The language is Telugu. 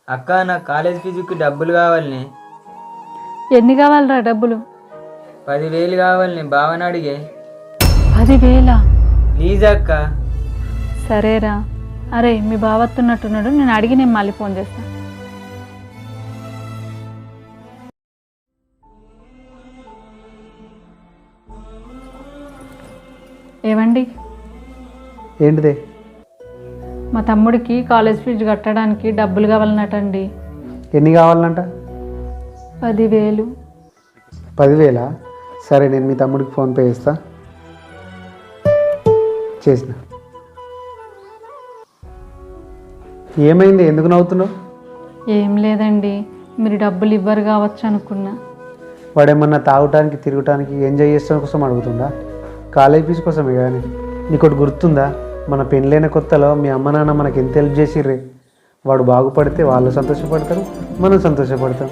అక్క నా కాలేజ్ ఫీజుకి డబ్బులు కావాలని. ఎన్ని కావాలరా డబ్బులు? 10,000 కావాలని బావని అడిగే. 10,000? ప్లీజ్ అక్క. సరేరా. అరే మీ బావ వస్తున్నట్టున్నాడు, నేను అడిగి నేను మళ్ళీ ఫోన్ చేస్తాను. ఏవండి? ఏంటిదే? మా తమ్ముడికి కాలేజ్ ఫీజు కట్టడానికి డబ్బులు కావాలన్నటండి. ఎన్ని కావాలనంట? 10,000. 10,000? సరే, నేను మీ తమ్ముడికి ఫోన్పే చేస్తా. చేసిన. ఏమైంది, ఎందుకు నవ్వుతున్నావు? ఏం లేదండి, మీరు డబ్బులు ఇవ్వరు కావచ్చు అనుకున్నా. వాడేమన్నా తాగటానికి తిరగటానికి ఎంజాయ్ చేసడం కోసం అడుగుతుందా? కాలేజ్ ఫీజు కోసమే కానీ. నీకొకటి గుర్తుందా? మన పెళ్ళైన కొత్తలో మీ అమ్మ నాన్న మనకి ఎంత హెల్ప్ చేసిర్రే. వాడు బాగుపడితే వాళ్ళు సంతోషపడతారు, మనం సంతోషపడతాం.